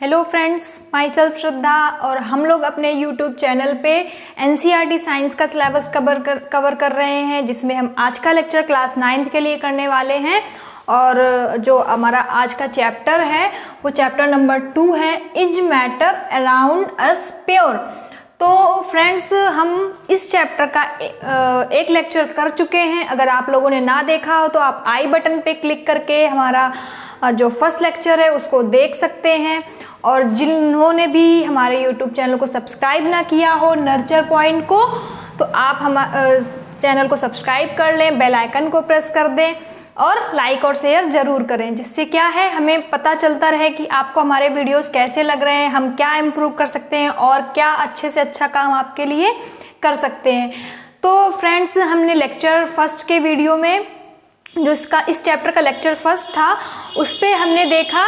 Hello friends, my self श्रद्धा और हम लोग अपने यूट्यूब चैनल पे एनसीईआरटी साइंस का सिलेबस कवर कर रहे हैं, जिसमें हम आज का लेक्चर क्लास 9th के लिए करने वाले हैं। और जो हमारा आज का चैप्टर है वो चैप्टर नंबर 2 है, is matter around us pure. तो फ्रेंड्स, हम इस चैप्टर का एक लेक्चर कर चुके हैं। अगर आप लोगों ने ना देखा हो तो आप आई बटन पे क्लिक करके हमारा जो फर्स्ट लेक्चर है उसको देख सकते हैं। और जिन्होंने भी हमारे यूट्यूब चैनल को सब्सक्राइब ना किया हो, नर्चर पॉइंट को, तो आप हम चैनल को सब्सक्राइब कर लें, बेल आइकन को प्रेस कर दें और लाइक और शेयर ज़रूर करें, जिससे क्या है हमें पता चलता रहे कि आपको हमारे वीडियोस कैसे लग रहे हैं, हम क्या इम्प्रूव कर सकते हैं और क्या अच्छे से अच्छा काम आपके लिए कर सकते हैं। तो फ्रेंड्स, हमने लेक्चर फर्स्ट के वीडियो में जो इस चैप्टर का लेक्चर फर्स्ट था उस पे हमने देखा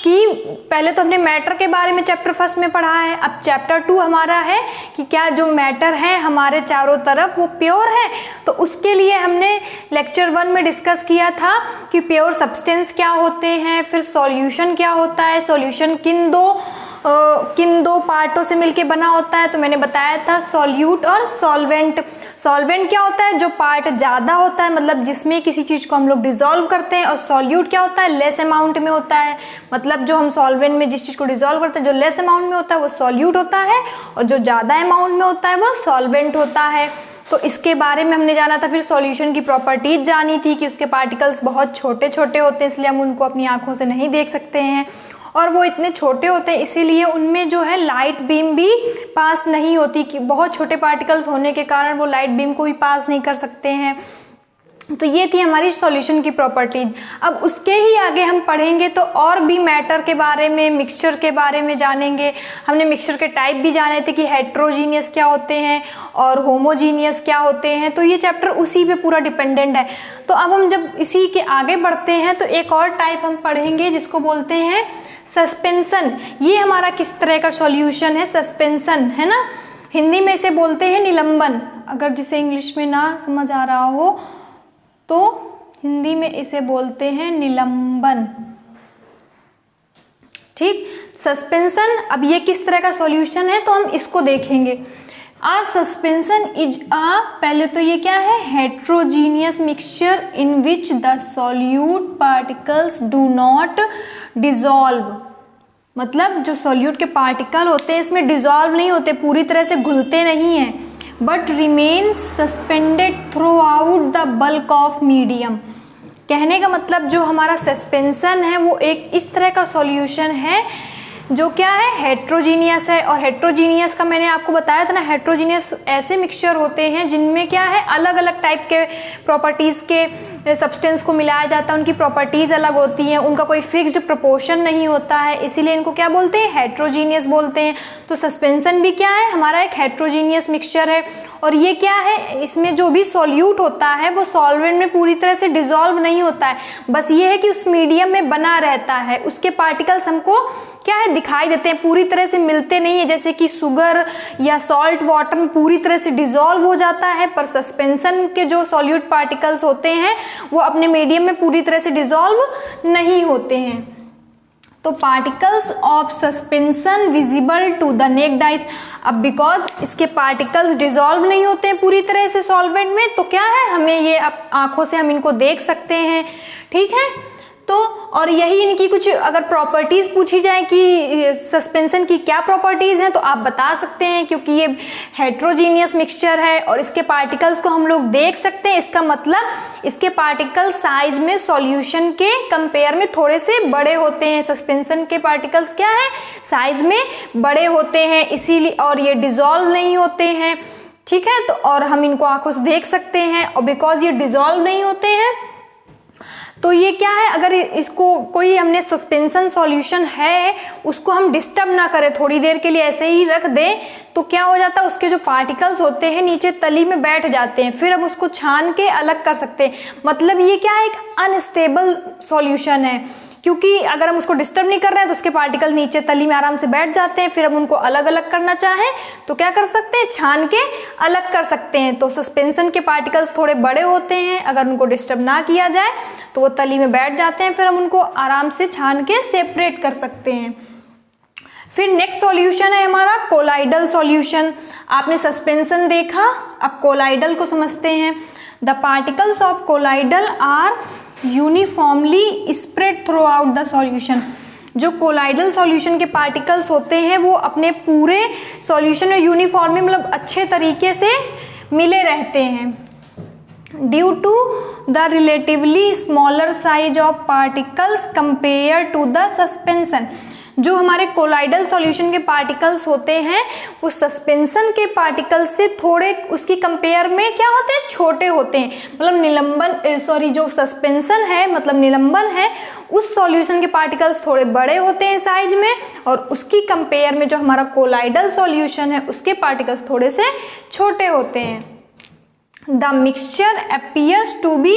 कि पहले तो हमने मैटर के बारे में चैप्टर फर्स्ट में पढ़ा है। अब चैप्टर 2 हमारा है कि क्या जो मैटर है हमारे चारों तरफ वो प्योर है। तो उसके लिए हमने लेक्चर 1 में डिस्कस किया था कि प्योर सब्सटेंस क्या होते हैं, फिर सॉल्यूशन क्या होता है, सॉल्यूशन किन दो पार्टों से मिलके बना होता है। तो मैंने बताया था सॉल्यूट और सॉल्वेंट। सॉल्वेंट क्या होता है, जो पार्ट ज़्यादा होता है, मतलब जिसमें किसी चीज़ को हम लोग डिज़ोल्व करते हैं। और सॉल्यूट क्या होता है, लेस अमाउंट में होता है, मतलब जो हम सॉल्वेंट में जिस चीज़ को डिज़ोल्व करते हैं, जो लेस अमाउंट में होता है वो सॉल्यूट होता है, और जो ज़्यादा अमाउंट में होता है वो सॉल्वेंट होता है। तो इसके बारे में हमने जाना था। फिर सॉल्यूशन की प्रॉपर्टीज जानी थी कि उसके पार्टिकल्स बहुत छोटे छोटे होते हैं, इसलिए हम उनको अपनी आंखों से नहीं देख सकते हैं, और वो इतने छोटे होते हैं इसीलिए उनमें जो है लाइट बीम भी पास नहीं होती, कि बहुत छोटे पार्टिकल्स होने के कारण वो लाइट बीम को भी पास नहीं कर सकते हैं। तो ये थी हमारी सॉल्यूशन की प्रॉपर्टीज। अब उसके ही आगे हम पढ़ेंगे तो और भी मैटर के बारे में, मिक्सचर के बारे में जानेंगे। हमने मिक्सचर के टाइप भी जाने थे कि हेट्रोजीनियस क्या होते हैं और होमोजीनियस क्या होते हैं। तो ये चैप्टर उसी पे पूरा डिपेंडेंट है। तो अब हम जब इसी के आगे बढ़ते हैं तो एक और टाइप हम पढ़ेंगे जिसको बोलते हैं सस्पेंशन। ये हमारा किस तरह का सॉल्यूशन है, सस्पेंशन है ना। हिंदी में इसे बोलते हैं निलंबन। अगर जिसे इंग्लिश में ना समझ आ रहा हो तो हिंदी में इसे बोलते हैं निलंबन। ठीक, सस्पेंशन। अब ये किस तरह का सॉल्यूशन है तो हम इसको देखेंगे। आ सस्पेंशन इज पहले तो ये क्या है, heterogeneous mixture in which the solute particles do not dissolve. मतलब जो सॉल्यूट के पार्टिकल होते हैं इसमें डिजॉल्व नहीं होते, पूरी तरह से घुलते नहीं हैं, but remain suspended through out the bulk of medium. कहने का मतलब जो हमारा सस्पेंशन है वो एक इस तरह का सॉल्यूशन है जो क्या है, हेट्रोजीनियस है। और हेट्रोजीनियस का मैंने आपको बताया था ना, हेट्रोजीनियस ऐसे मिक्सचर होते हैं जिनमें क्या है, अलग अलग टाइप के प्रॉपर्टीज़ के सब्सटेंस को मिलाया जाता है, उनकी प्रॉपर्टीज़ अलग होती हैं, उनका कोई फिक्स्ड प्रोपोर्शन नहीं होता है, इसीलिए इनको क्या बोलते हैं, हेट्रोजीनियस बोलते हैं। तो सस्पेंशन भी क्या है, हमारा एक हेट्रोजीनियस मिक्सचर है। और ये क्या है, इसमें जो भी सॉल्यूट होता है वो सॉल्वेंट में पूरी तरह से डिजॉल्व नहीं होता है, बस ये है कि उस मीडियम में बना रहता है। उसके पार्टिकल्स हमको क्या है, दिखाई देते हैं, पूरी तरह से मिलते नहीं है, जैसे कि शुगर या सॉल्ट वाटर में पूरी तरह से डिजॉल्व हो जाता है। पर सस्पेंशन के जो सॉल्यूट पार्टिकल्स होते हैं वो अपने मीडियम में पूरी तरह से डिजॉल्व नहीं होते हैं। तो particles of suspension visible to the naked eyes. अब बिकॉज इसके पार्टिकल्स डिजॉल्व नहीं होते हैं पूरी तरह से सॉल्वेंट में, तो क्या है, हमें ये आंखों से हम इनको देख सकते हैं। ठीक है, तो और यही इनकी कुछ अगर प्रॉपर्टीज़ पूछी जाए कि सस्पेंशन की क्या प्रॉपर्टीज़ हैं तो आप बता सकते हैं, क्योंकि ये हेट्रोजीनियस मिक्सचर है और इसके पार्टिकल्स को हम लोग देख सकते हैं। इसका मतलब इसके पार्टिकल साइज में सॉल्यूशन के कंपेयर में थोड़े से बड़े होते हैं। सस्पेंशन के पार्टिकल्स क्या है, साइज में बड़े होते हैं, इसीलिए, और ये डिजॉल्व नहीं होते हैं। ठीक है, तो और हम इनको आंखों से देख सकते हैं, और बिकॉज ये डिजॉल्व नहीं होते हैं तो ये क्या है, अगर इसको कोई हमने सस्पेंशन सॉल्यूशन है उसको हम डिस्टर्ब ना करें, थोड़ी देर के लिए ऐसे ही रख दें, तो क्या हो जाता है, उसके जो पार्टिकल्स होते हैं नीचे तली में बैठ जाते हैं, फिर हम उसको छान के अलग कर सकते हैं। मतलब ये क्या है, एक अनस्टेबल सॉल्यूशन है, क्योंकि अगर हम उसको डिस्टर्ब नहीं कर रहे हैं तो उसके पार्टिकल नीचे तली में आराम से बैठ जाते हैं। फिर हम उनको अलग अलग करना चाहें तो क्या कर सकते हैं, छान के अलग कर सकते हैं। तो सस्पेंशन के पार्टिकल्स थोड़े बड़े होते हैं, अगर उनको डिस्टर्ब ना किया जाए तो वो तली में बैठ जाते हैं, फिर हम उनको आराम से छान के सेपरेट कर सकते हैं। फिर नेक्स्ट सॉल्यूशन है हमारा कोलाइडल सॉल्यूशन। आपने सस्पेंशन देखा, अब कोलाइडल को समझते हैं। The particles of colloidal are uniformly spread throughout the solution. जो कोलाइडल सॉल्यूशन के पार्टिकल्स होते हैं वो अपने पूरे सॉल्यूशन में यूनिफॉर्मली मतलब अच्छे तरीके से मिले रहते हैं। Due to the relatively smaller size of particles compare to the suspension. जो हमारे कोलाइडल सॉल्यूशन के पार्टिकल्स होते हैं वो सस्पेंशन के पार्टिकल्स से थोड़े उसकी कंपेयर में क्या होते हैं, छोटे होते हैं। मतलब निलंबन जो सस्पेंशन है मतलब निलंबन है उस सॉल्यूशन के पार्टिकल्स थोड़े बड़े होते हैं साइज में, और उसकी कंपेयर में जो हमारा कोलाइडल सॉल्यूशन है उसके पार्टिकल्स थोड़े से छोटे होते हैं। The mixture appears to be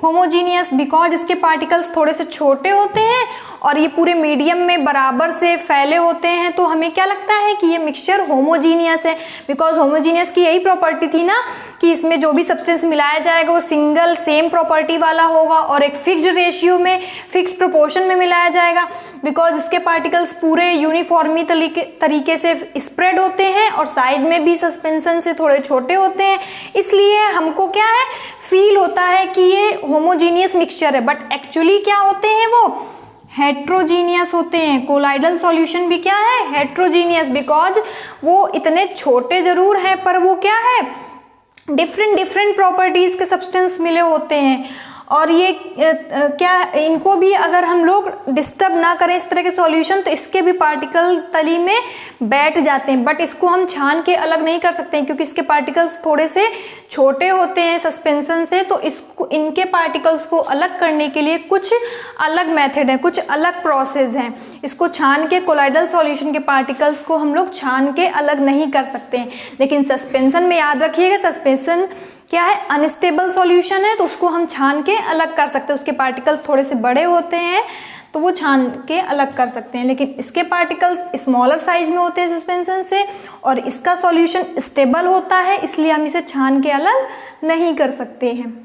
homogeneous because इसके पार्टिकल्स थोड़े से छोटे होते हैं और ये पूरे मीडियम में बराबर से फैले होते हैं, तो हमें क्या लगता है कि ये मिक्सचर होमोजीनियस है। बिकॉज होमोजीनियस की यही प्रॉपर्टी थी ना कि इसमें जो भी सब्सटेंस मिलाया जाएगा वो सिंगल सेम प्रॉपर्टी वाला होगा और एक फिक्स्ड रेशियो में फिक्स प्रोपोर्शन में मिलाया जाएगा। बिकॉज इसके पार्टिकल्स पूरे यूनिफॉर्मी तरीके से स्प्रेड होते हैं और साइज में भी सस्पेंशन से थोड़े छोटे होते हैं, इसलिए हमको क्या है फील होता है कि ये होमोजीनियस मिक्सचर है, बट एक्चुअली क्या होते हैं वो हेट्रोजीनियस होते हैं। कोलाइडल सॉल्यूशन भी क्या है हेट्रोजीनियस, बिकॉज वो इतने छोटे जरूर हैं पर वो क्या है डिफरेंट प्रॉपर्टीज के सब्सटेंस मिले होते हैं। और ये क्या इनको भी अगर हम लोग डिस्टर्ब ना करें इस तरह के सॉल्यूशन तो इसके भी पार्टिकल तली में बैठ जाते हैं, बट इसको हम छान के अलग नहीं कर सकते हैं क्योंकि इसके पार्टिकल्स थोड़े से छोटे होते हैं सस्पेंशन से। तो इसको इनके पार्टिकल्स को अलग करने के लिए कुछ अलग मेथड है, कुछ अलग प्रोसेस है। इसको छान के कोलाइडल सॉल्यूशन के पार्टिकल्स को हम लोग छान के अलग नहीं कर सकते हैं। लेकिन सस्पेंशन में याद रखिएगा सस्पेंशन क्या है अनस्टेबल सॉल्यूशन है, तो उसको हम छान के अलग कर सकते हैं। उसके पार्टिकल्स थोड़े से बड़े होते हैं तो वो छान के अलग कर सकते हैं, लेकिन इसके पार्टिकल्स स्मॉलर साइज में होते हैं सस्पेंशन से और इसका सॉल्यूशन स्टेबल होता है, इसलिए हम इसे छान के अलग नहीं कर सकते हैं।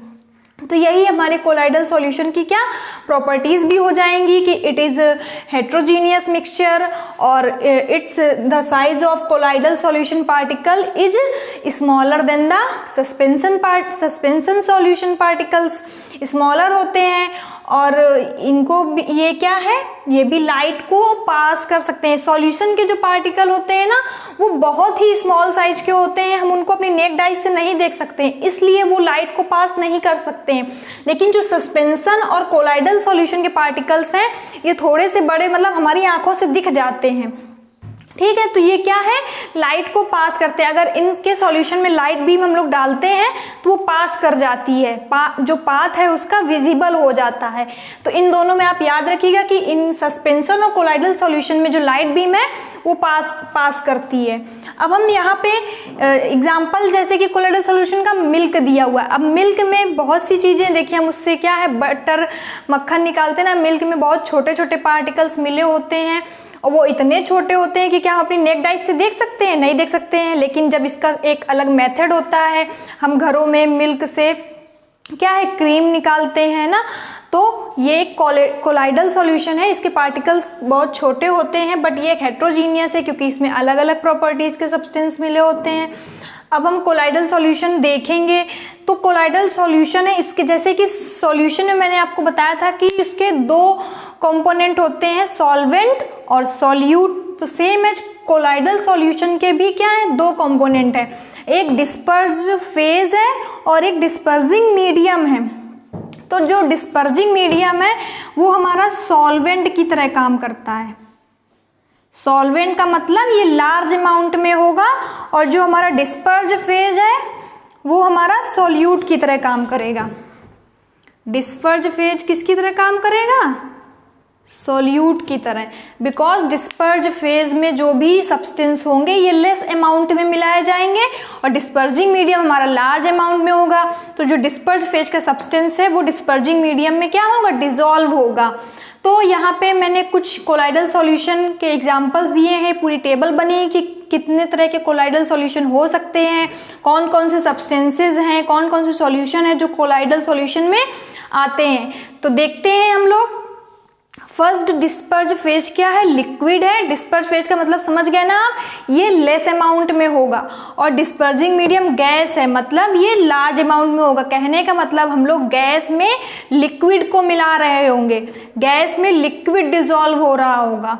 तो यही हमारे कोलाइडल सॉल्यूशन की क्या प्रॉपर्टीज भी हो जाएंगी कि इट इज हेट्रोजीनियस मिक्सचर और it's the size of colloidal solution particle is smaller than the suspension solution particles smaller होते हैं और इनको ये क्या है ये भी लाइट को पास कर सकते हैं। सॉल्यूशन के जो पार्टिकल होते हैं ना वो बहुत ही स्मॉल साइज के होते हैं, हम उनको अपनी नेक्ड आई से नहीं देख सकते हैं, इसलिए वो लाइट को पास नहीं कर सकते हैं। लेकिन जो सस्पेंशन और कोलाइडल सॉल्यूशन के पार्टिकल्स हैं ये थोड़े से बड़े मतलब हमारी आंखों से दिख जाते हैं, ठीक है। तो ये क्या है लाइट को पास करते हैं। अगर इनके सॉल्यूशन में लाइट बीम हम लोग डालते हैं तो वो पास कर जाती है, जो पाथ है उसका विजिबल हो जाता है। तो इन दोनों में आप याद रखिएगा कि इन सस्पेंशन और कोलाइडल सॉल्यूशन में जो लाइट बीम है वो पास करती है। अब हम यहाँ पे एग्जाम्पल जैसे कि कोलाइडल सॉल्यूशन का मिल्क दिया हुआ है। अब मिल्क में बहुत सी चीज़ें देखिए, हम उससे क्या है बटर मक्खन निकालते हैं ना, मिल्क में बहुत छोटे छोटे पार्टिकल्स मिले होते हैं और वो इतने छोटे होते हैं कि क्या हम अपनी नेक्ड आई से देख सकते हैं, नहीं देख सकते हैं। लेकिन जब इसका एक अलग मेथड होता है, हम घरों में मिल्क से क्या है क्रीम निकालते हैं ना, तो ये कोलाइडल सॉल्यूशन है, इसके पार्टिकल्स बहुत छोटे होते हैं बट ये एक हेट्रोजीनियस है क्योंकि इसमें अलग अलग प्रॉपर्टीज के सब्सटेंस मिले होते हैं। अब हम कोलाइडल सॉल्यूशन देखेंगे तो कोलाइडल सॉल्यूशन है इसके जैसे कि सॉल्यूशन में मैंने आपको बताया था कि इसके दो कंपोनेंट होते हैं सॉल्वेंट और सॉल्यूट। तो सेम एज कोलाइडल सॉल्यूशन के भी क्या है दो कंपोनेंट है, एक डिस्पर्ज फेज है और एक डिस्पर्जिंग मीडियम है। तो जो डिस्पर्जिंग मीडियम है वो हमारा सॉल्वेंट की तरह काम करता है। सॉल्वेंट का मतलब ये लार्ज अमाउंट में होगा और जो हमारा डिस्पर्ज फेज है वो हमारा सॉल्यूट की तरह काम करेगा। डिस्पर्ज फेज किसकी तरह काम करेगा सॉल्यूट की तरह, बिकॉज डिस्पर्ज फेज में जो भी सब्सटेंस होंगे ये लेस अमाउंट में मिलाए जाएंगे और डिस्पर्जिंग मीडियम हमारा लार्ज अमाउंट में होगा। तो जो डिस्पर्ज फेज का सब्सटेंस है वो डिस्पर्जिंग मीडियम में क्या होगा डिसॉल्व होगा। तो यहाँ पे मैंने कुछ कोलाइडल सॉल्यूशन के एग्जांपल्स दिए हैं, पूरी टेबल बनी है कि कितने तरह के कोलाइडल सॉल्यूशन हो सकते हैं, कौन कौन से सब्सटेंसेस हैं, कौन कौन से सॉल्यूशन है जो कोलाइडल सॉल्यूशन में आते हैं। तो देखते हैं हम लोग। फर्स्ट डिस्पर्ज फेज क्या है, लिक्विड है। डिस्पर्ज फेज का मतलब समझ गए ना आप, ये लेस अमाउंट में होगा, और डिस्पर्जिंग मीडियम गैस है, मतलब ये लार्ज अमाउंट में होगा। कहने का मतलब हम लोग गैस में लिक्विड को मिला रहे होंगे, गैस में लिक्विड डिसॉल्व हो रहा होगा।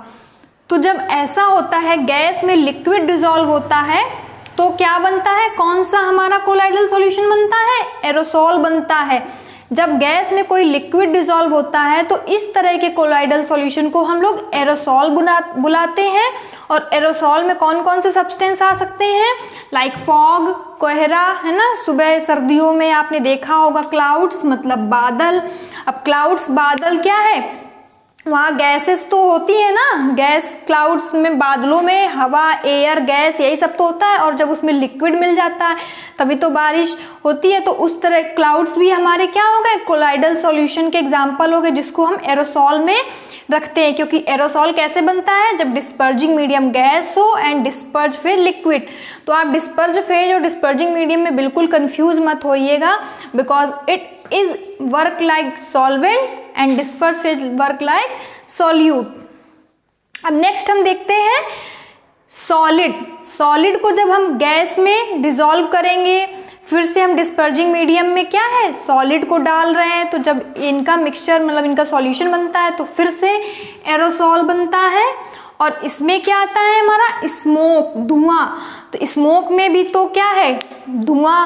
तो जब ऐसा होता है, गैस में लिक्विड डिसॉल्व होता है, तो क्या बनता है, कौन सा हमारा कोलाइडल सॉल्यूशन बनता है, एरोसॉल बनता है। जब गैस में कोई लिक्विड डिसॉल्व होता है तो इस तरह के कोलाइडल सॉल्यूशन को हम लोग एरोसॉल बुलाते हैं। और एरोसॉल में कौन कौन से सब्सटेंस आ सकते हैं, लाइक फॉग, कोहरा, है ना, सुबह सर्दियों में आपने देखा होगा क्लाउड्स मतलब बादल। अब क्लाउड्स, बादल क्या है, वहाँ गैसेस तो होती है ना, गैस क्लाउड्स में, बादलों में हवा, एयर, गैस, यही सब तो होता है, और जब उसमें लिक्विड मिल जाता है तभी तो बारिश होती है। तो उस तरह क्लाउड्स भी हमारे क्या हो गए, कोलाइडल सॉल्यूशन के एग्जाम्पल हो गए, जिसको हम एरोसॉल में रखते हैं। क्योंकि एरोसॉल कैसे बनता है, जब डिस्पर्जिंग मीडियम गैस हो एंड डिस्पर्ज फेज लिक्विड। तो आप डिस्पर्ज फेज और डिस्पर्जिंग मीडियम में बिल्कुल कंफ्यूज मत होइएगा, because it is work like solvent and disperse phase work like solute. अब नेक्स्ट हम देखते हैं सॉलिड। सॉलिड को जब हम गैस में डिसॉल्व करेंगे, फिर से हम डिस्पर्जिंग मीडियम में क्या है, सॉलिड को डाल रहे हैं, तो जब इनका मिक्सचर मतलब इनका सॉल्यूशन बनता है तो फिर से एरोसॉल बनता है। और इसमें क्या आता है हमारा, स्मोक, धुआं। तो स्मोक में भी तो क्या है, धुआं,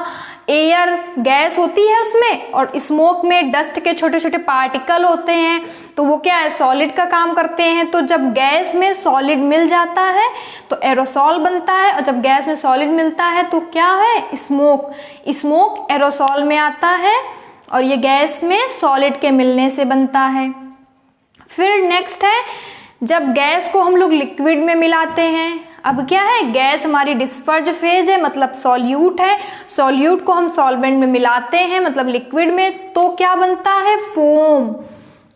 एयर, गैस होती है उसमें, और स्मोक में डस्ट के छोटे छोटे पार्टिकल होते हैं, तो वो क्या है, सॉलिड का काम करते हैं। तो जब गैस में सॉलिड मिल जाता है तो एरोसॉल बनता है, और जब गैस में सॉलिड मिलता है तो क्या है, स्मोक। स्मोक एरोसॉल में आता है, और ये गैस में सॉलिड के मिलने से बनता है। फिर नेक्स्ट है, जब गैस को हम लोग लिक्विड में मिलाते हैं, अब क्या है, गैस हमारी डिस्पर्ज फेज है, मतलब सॉल्यूट है, सॉल्यूट को हम सॉल्वेंट में मिलाते हैं मतलब लिक्विड में, तो क्या बनता है, फोम,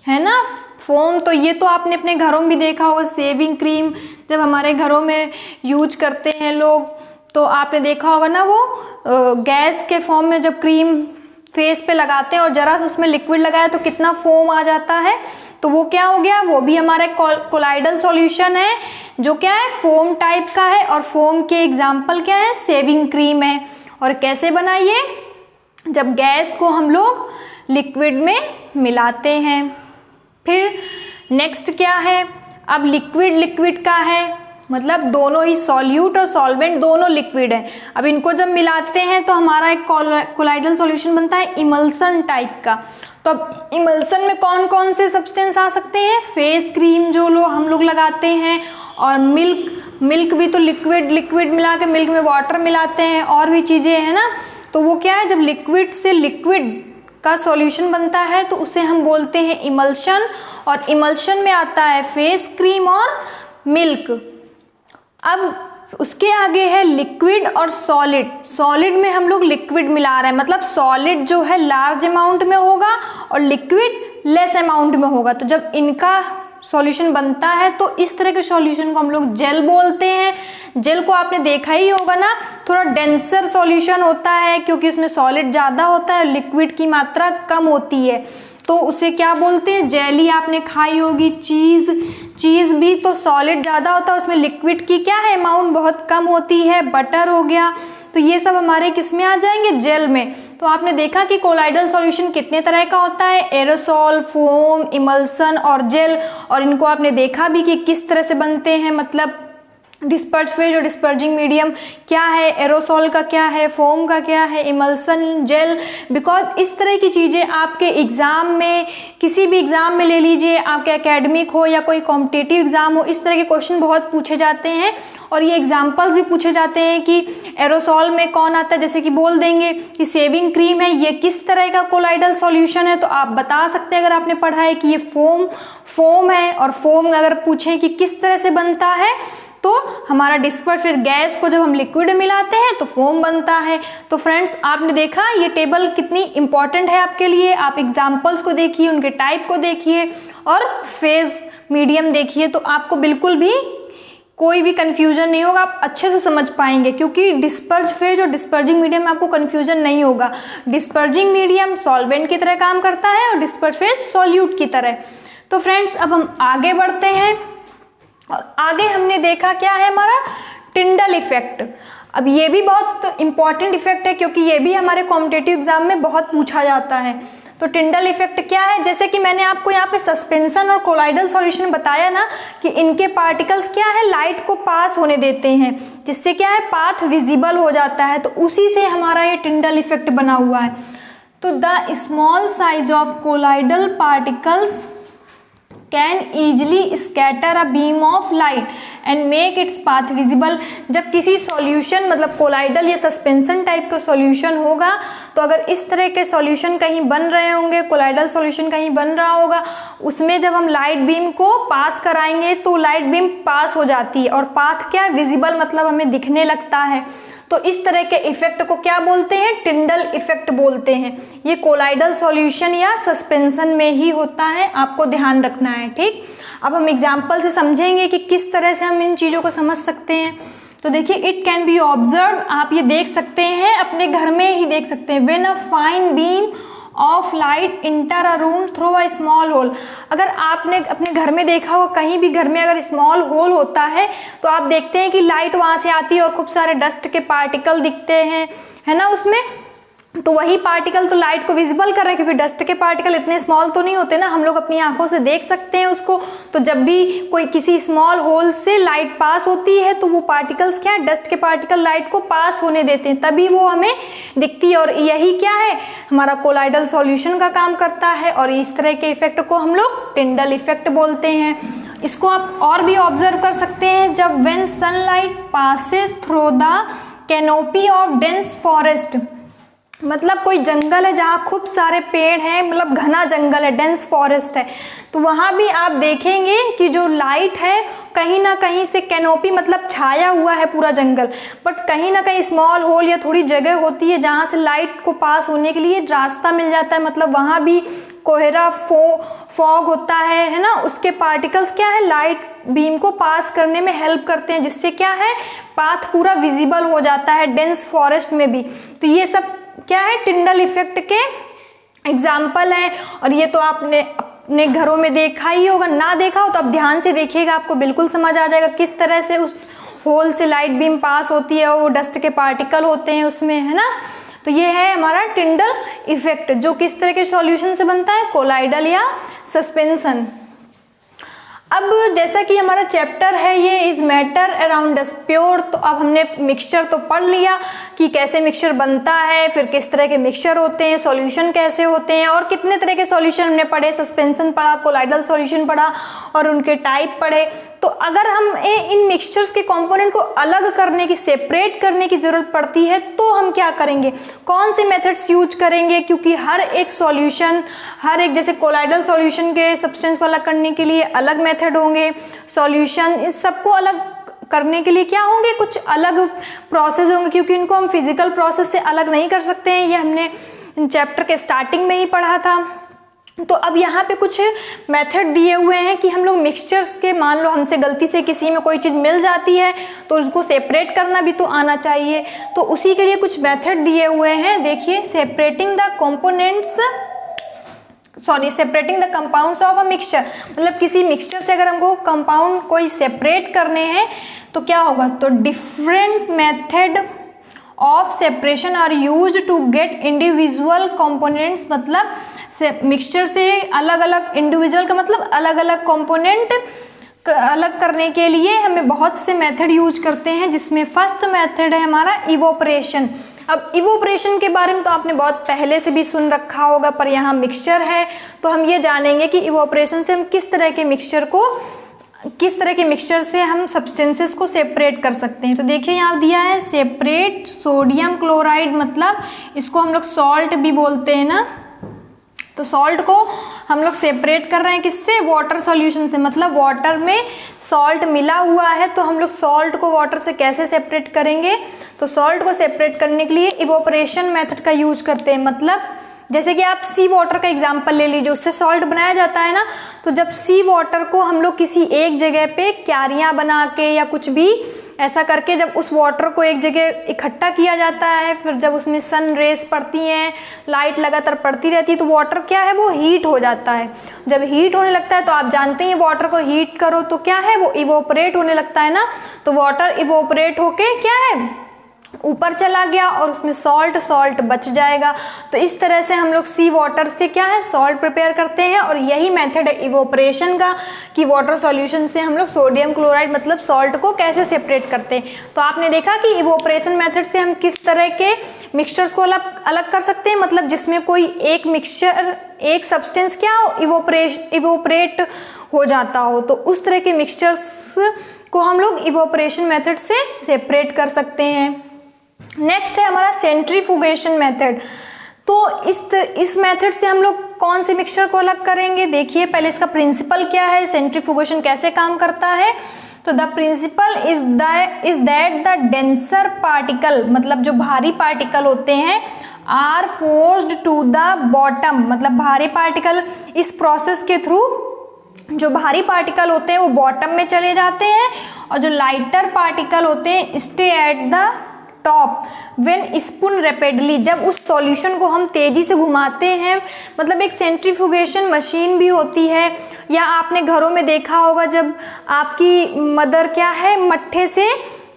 है ना, फोम। तो ये तो आपने अपने घरों में भी देखा होगा, शेविंग क्रीम जब हमारे घरों में यूज करते हैं लोग, तो आपने देखा होगा ना, वो गैस के फॉर्म में जब क्रीम फेस पे लगाते हैं और जरा सा उसमें लिक्विड लगाए तो कितना फोम आ जाता है। तो वो क्या हो गया, वो भी हमारा कोलाइडल सॉल्यूशन है, जो क्या है, फोम टाइप का है। और फोम के एग्जाम्पल क्या है, शेविंग क्रीम है। और कैसे बनाइए, जब गैस को हम लोग लिक्विड में मिलाते हैं। फिर नेक्स्ट क्या है, अब लिक्विड लिक्विड का है, मतलब दोनों ही सॉल्यूट और सॉल्वेंट दोनों लिक्विड है। अब इनको जब मिलाते हैं तो हमारा एक कोलाइडल सॉल्यूशन बनता है इमल्सन टाइप का। तो अब इमल्सन में कौन कौन से सब्सटेंस आ सकते हैं, फेस क्रीम जो हम लोग लगाते हैं, और मिल्क भी तो लिक्विड मिला के, मिल्क में वाटर मिलाते हैं, और भी चीज़ें हैं ना। तो वो क्या है, जब लिक्विड से लिक्विड का सॉल्यूशन बनता है तो उसे हम बोलते हैं इमल्शन। और इमल्शन में आता है फेस क्रीम और मिल्क। अब उसके आगे है लिक्विड और सॉलिड। सॉलिड में हम लोग लिक्विड मिला रहे हैं, मतलब सॉलिड जो है लार्ज अमाउंट में होगा और लिक्विड लेस अमाउंट में होगा। तो जब इनका सॉल्यूशन बनता है तो इस तरह के सॉल्यूशन को हम लोग जेल बोलते हैं। जेल को आपने देखा ही होगा ना, थोड़ा डेंसर सॉल्यूशन होता है क्योंकि उसमें सॉलिड ज़्यादा होता है, लिक्विड की मात्रा कम होती है, तो उसे क्या बोलते हैं, जेली। आपने खाई होगी चीज़ भी तो सॉलिड ज़्यादा होता है, उसमें लिक्विड की क्या है, अमाउंट बहुत कम होती है। बटर हो गया, तो ये सब हमारे किस में आ जाएंगे, जेल में। तो आपने देखा कि कोलाइडल सॉल्यूशन कितने तरह का होता है, एरोसॉल, फोम, इमल्सन और जेल। और इनको आपने देखा भी कि किस तरह से बनते हैं, मतलब डिस्पर्ज फेज और डिस्पर्जिंग मीडियम क्या है, एरोसॉल का क्या है, फोम का क्या है, इमल्सन, जेल। बिकॉज इस तरह की चीज़ें आपके एग्ज़ाम में, किसी भी एग्ज़ाम में ले लीजिए, आपके एकेडमिक हो या कोई कॉम्पिटिटिव एग्ज़ाम हो, इस तरह के क्वेश्चन बहुत पूछे जाते हैं। और ये एग्जाम्पल्स भी पूछे जाते हैं कि एरोसॉल में कौन आता है, जैसे कि बोल देंगे कि शेविंग क्रीम है, ये किस तरह का कोलाइडल सॉल्यूशन है, तो आप बता सकते हैं अगर आपने पढ़ा है कि ये फोम है। और फोम अगर पूछें कि किस तरह से बनता है, तो हमारा डिस्पर्ज, फिर गैस को जब हम लिक्विड मिलाते हैं तो फोम बनता है। तो फ्रेंड्स, आपने देखा ये टेबल कितनी इंपॉर्टेंट है आपके लिए। आप एग्जाम्पल्स को देखिए, उनके टाइप को देखिए और फेज मीडियम देखिए, तो आपको बिल्कुल भी कोई भी कंफ्यूजन नहीं होगा, आप अच्छे से समझ पाएंगे। क्योंकि डिस्पर्ज फेज और डिस्पर्जिंग मीडियम में आपको कंफ्यूजन नहीं होगा। डिस्पर्जिंग मीडियम सॉल्वेंट की तरह काम करता है और डिस्पर्ज फेज सॉल्यूट की तरह। तो फ्रेंड्स अब हम आगे बढ़ते हैं और आगे हमने देखा क्या है हमारा टिंडल इफेक्ट। अब ये भी बहुत इंपॉर्टेंट इफेक्ट है क्योंकि ये भी हमारे कॉम्पिटिटिव एग्जाम में बहुत पूछा जाता है। तो टिंडल इफेक्ट क्या है, जैसे कि मैंने आपको यहाँ पे सस्पेंशन और कोलाइडल सॉल्यूशन बताया ना कि इनके पार्टिकल्स क्या है लाइट को पास होने देते हैं, जिससे क्या है पाथ विजिबल हो जाता है। तो उसी से हमारा ये टिंडल इफेक्ट बना हुआ है। तो the small size of colloidal particles can easily scatter a beam of light and make its path visible. जब किसी सॉल्यूशन मतलब कोलाइडल या सस्पेंशन टाइप का सॉल्यूशन होगा, तो अगर इस तरह के सॉल्यूशन कहीं बन रहे होंगे, कोलाइडल सॉल्यूशन कहीं बन रहा होगा, उसमें जब हम लाइट बीम को पास कराएंगे तो लाइट बीम पास हो जाती है और पाथ क्या है विजिबल मतलब हमें दिखने लगता है। तो इस तरह के इफेक्ट को क्या बोलते हैं, टिंडल इफेक्ट बोलते हैं। ये कोलाइडल सॉल्यूशन या सस्पेंशन में ही होता है, आपको ध्यान रखना है, ठीक। अब हम एग्जांपल से समझेंगे कि किस तरह से हम इन चीज़ों को समझ सकते हैं। तो देखिए, इट कैन बी ऑब्जर्व, आप ये देख सकते हैं, अपने घर में ही देख सकते हैं। When a fine beam of light enter a room through a small hole. अगर आपने अपने घर में देखा हो, कहीं भी घर में अगर स्मॉल होल होता है तो आप देखते हैं कि लाइट वहाँ से आती है और खूब सारे डस्ट के पार्टिकल दिखते हैं, है ना उसमें। तो वही पार्टिकल तो लाइट को विजिबल कर रहे हैं, क्योंकि डस्ट के पार्टिकल इतने स्मॉल तो नहीं होते ना, हम लोग अपनी आंखों से देख सकते हैं उसको। तो जब भी कोई किसी स्मॉल होल से लाइट पास होती है तो वो पार्टिकल्स क्या है, डस्ट के पार्टिकल लाइट को पास होने देते हैं, तभी वो हमें दिखती है। और यही क्या है, हमारा कोलाइडल सॉल्यूशन का काम करता है। और इस तरह के इफेक्ट को हम लोग टिंडल इफेक्ट बोलते हैं। इसको आप और भी ऑब्जर्व कर सकते हैं, जब when sunlight passes through the canopy of dense forest. मतलब कोई जंगल है जहाँ खूब सारे पेड़ हैं, मतलब घना जंगल है, डेंस फॉरेस्ट है, तो वहाँ भी आप देखेंगे कि जो लाइट है कहीं ना कहीं से कैनोपी मतलब छाया हुआ है पूरा जंगल, बट कहीं ना कहीं स्मॉल होल या थोड़ी जगह होती है जहाँ से लाइट को पास होने के लिए रास्ता मिल जाता है। मतलब वहाँ भी कोहरा फॉग होता है ना, उसके पार्टिकल्स क्या है लाइट बीम को पास करने में हेल्प करते हैं, जिससे क्या है पाथ पूरा विजिबल हो जाता है डेंस फॉरेस्ट में भी। तो ये सब क्या है, टिंडल इफेक्ट के एग्जाम्पल है। और ये तो आपने अपने घरों में देखा ही होगा, ना देखा हो तो आप ध्यान से देखिएगा, आपको बिल्कुल समझ आ जाएगा किस तरह से उस होल से लाइट बीम पास होती है, वो डस्ट के पार्टिकल होते हैं उसमें, है ना। तो ये है हमारा टिंडल इफेक्ट, जो किस तरह के सॉल्यूशन से बनता है, कोलाइडल या सस्पेंशन। अब जैसा कि हमारा चैप्टर है ये is matter around us pure, तो अब हमने मिक्सचर तो पढ़ लिया कि कैसे मिक्सचर बनता है, फिर किस तरह के मिक्सचर होते हैं, सॉल्यूशन कैसे होते हैं, और कितने तरह के सॉल्यूशन हमने पढ़े, सस्पेंशन पढ़ा, कोलाइडल सॉल्यूशन पढ़ा और उनके टाइप पढ़े। तो अगर हम इन मिक्सचर्स के कंपोनेंट को अलग करने की, सेपरेट करने की जरूरत पड़ती है, तो हम क्या करेंगे, कौन से मेथड्स यूज करेंगे, क्योंकि हर एक सॉल्यूशन, हर एक जैसे कोलाइडल सॉल्यूशन के सब्सटेंस को अलग करने के लिए अलग मेथड होंगे, सॉल्यूशन इन सबको अलग करने के लिए क्या होंगे, कुछ अलग प्रोसेस होंगे, क्योंकि इनको हम फिजिकल प्रोसेस से अलग नहीं कर सकते हैं। ये हमने चैप्टर के स्टार्टिंग में ही पढ़ा था। तो अब यहाँ पे कुछ मेथड दिए हुए हैं कि हम लोग मिक्सचर्स के, मान लो हमसे गलती से किसी में कोई चीज़ मिल जाती है तो उसको सेपरेट करना भी तो आना चाहिए। तो उसी के लिए कुछ मेथड दिए हुए हैं। देखिए, separating the compounds of a mixture, मतलब किसी मिक्सचर से अगर हमको कंपाउंड कोई सेपरेट करने हैं तो क्या होगा, तो different method of separation are used to get individual components. मतलब मिक्सचर से अलग अलग, इंडिविजुअल का मतलब अलग अलग कंपोनेंट अलग करने के लिए हमें बहुत से मेथड यूज करते हैं, जिसमें फर्स्ट मेथड है हमारा इवोपरेशन। अब इवोपरेशन के बारे में तो आपने बहुत पहले से भी सुन रखा होगा, पर यहाँ मिक्सचर है तो हम ये जानेंगे कि इवोपरेशन से हम किस तरह के मिक्सचर से हम सब्सटेंसेस को सेपरेट कर सकते हैं। तो देखिए यहाँ दिया है सेपरेट सोडियम क्लोराइड, मतलब इसको हम लोग सॉल्ट भी बोलते हैं ना। तो सॉल्ट को हम लोग सेपरेट कर रहे हैं किससे, वाटर सॉल्यूशन से। मतलब वाटर में सॉल्ट मिला हुआ है तो हम लोग सॉल्ट को वाटर से कैसे सेपरेट करेंगे, तो सॉल्ट को सेपरेट करने के लिए इवोपरेशन मेथड का यूज करते हैं। मतलब जैसे कि आप सी वाटर का एग्जाम्पल ले लीजिए, उससे सॉल्ट बनाया जाता है ना। तो जब सी वाटर को हम लोग किसी एक जगह पे क्यारियाँ बना के या कुछ भी ऐसा करके जब उस वाटर को एक जगह इकट्ठा किया जाता है, फिर जब उसमें सन रेज पड़ती हैं, लाइट लगातार पड़ती रहती है, तो वाटर क्या है वो हीट हो जाता है। जब हीट होने लगता है तो आप जानते हैं वाटर को हीट करो तो क्या है वो इवोपरेट होने लगता है ना, तो वाटर इवोपरेट होके क्या है ऊपर चला गया और उसमें सॉल्ट बच जाएगा। तो इस तरह से हम लोग सी वाटर से क्या है सॉल्ट प्रिपेयर करते हैं, और यही मेथड है इवोपरेशन का कि वाटर सॉल्यूशन से हम लोग सोडियम क्लोराइड मतलब सॉल्ट को कैसे सेपरेट करते हैं। तो आपने देखा कि इवोपरेशन मेथड से हम किस तरह के मिक्सचर्स को अलग कर सकते हैं, मतलब जिसमें कोई एक मिक्सचर एक सब्सटेंस क्या हो इवोपरेट हो जाता हो, तो उस तरह के मिक्सचर्स को हम लोग इवोपरेशन मेथड से सेपरेट कर सकते हैं। नेक्स्ट है हमारा सेंट्रीफ्यूगेशन मेथड। तो इस मेथड से हम लोग कौन से मिक्सचर को अलग करेंगे, देखिए पहले इसका प्रिंसिपल क्या है, सेंट्रीफ्यूगेशन कैसे काम करता है। तो the principle is that the denser particle मतलब जो भारी पार्टिकल होते हैं are forced to the bottom, मतलब भारी पार्टिकल इस प्रोसेस के थ्रू जो भारी पार्टिकल होते हैं वो बॉटम में चले जाते हैं, और जो लाइटर पार्टिकल होते हैं stay at the top when spoon rapidly, जब उस सॉल्यूशन को हम तेजी से घुमाते हैं, मतलब एक सेंट्रीफ्यूगेशन मशीन भी होती है, या आपने घरों में देखा होगा जब आपकी मदर क्या है मट्ठे से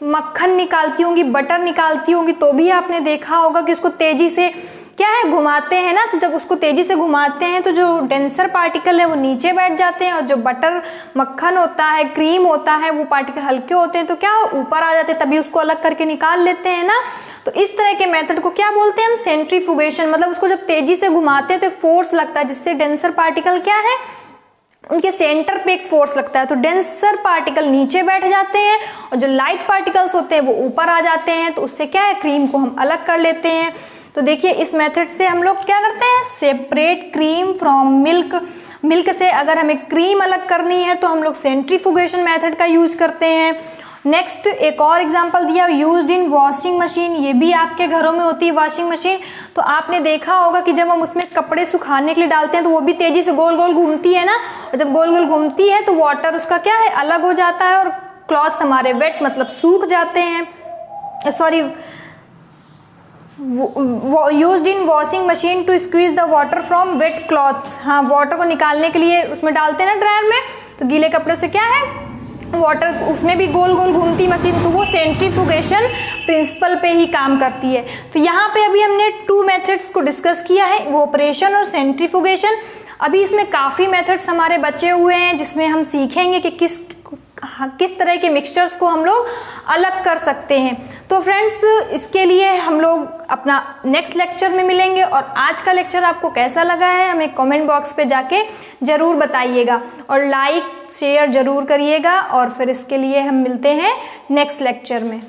मक्खन निकालती होंगी, बटर निकालती होंगी, तो भी आपने देखा होगा कि उसको तेजी से क्या है घुमाते हैं ना। तो जब उसको तेजी से घुमाते हैं तो जो डेंसर पार्टिकल है वो नीचे बैठ जाते हैं, और जो बटर मक्खन होता है क्रीम होता है वो पार्टिकल हल्के होते हैं तो क्या ऊपर आ जाते हैं, तभी उसको अलग करके निकाल लेते हैं ना। तो इस तरह के मेथड को क्या बोलते हैं हम सेंट्रीफ्यूगेशन, मतलब उसको जब तेजी से घुमाते हैं तो एक फोर्स लगता है जिससे डेंसर पार्टिकल क्या है उनके सेंटर पे एक फोर्स लगता है, तो डेंसर पार्टिकल नीचे बैठ जाते हैं और जो लाइट पार्टिकल्स होते हैं वो ऊपर आ जाते हैं, तो उससे क्या है क्रीम को हम अलग कर लेते हैं। तो देखिए इस मेथड से हम लोग क्या करते हैं सेपरेट क्रीम फ्रॉम मिल्क से अगर हमें क्रीम अलग करनी है तो हम लोग सेंट्रीफ्यूगेशन मेथड का यूज करते हैं। नेक्स्ट एक और एग्जांपल दिया यूज्ड इन वॉशिंग मशीन, ये भी आपके घरों में होती है वॉशिंग मशीन। तो आपने देखा होगा कि जब हम उसमें कपड़े सुखाने के लिए डालते हैं तो वो भी तेजी से गोल गोल घूमती है ना, और जब गोल गोल घूमती है तो वाटर उसका क्या है अलग हो जाता है और क्लॉथ्स हमारे वेट मतलब सूख जाते हैं, sorry used in washing machine to squeeze the water from wet clothes. हाँ वाटर को निकालने के लिए उसमें डालते हैं ना ड्रायर में, तो गीले कपड़े से क्या है वाटर उसमें भी गोल गोल घूमती मशीन, तो वो सेंट्रीफ्यूगेशन प्रिंसिपल पे ही काम करती है। तो यहाँ पे अभी हमने 2 मेथड्स को डिस्कस किया है, इवोपरेशन और सेंट्रीफ्यूगेशन। अभी इसमें काफ़ी मेथड्स हमारे बचे हुए हैं जिसमें हम सीखेंगे कि किस तरह के मिक्सचर्स को हम लोग अलग कर सकते हैं। तो फ्रेंड्स इसके लिए हम लोग अपना नेक्स्ट लेक्चर में मिलेंगे, और आज का लेक्चर आपको कैसा लगा है हमें कमेंट बॉक्स पे जाके ज़रूर बताइएगा, और लाइक शेयर ज़रूर करिएगा, और फिर इसके लिए हम मिलते हैं नेक्स्ट लेक्चर में।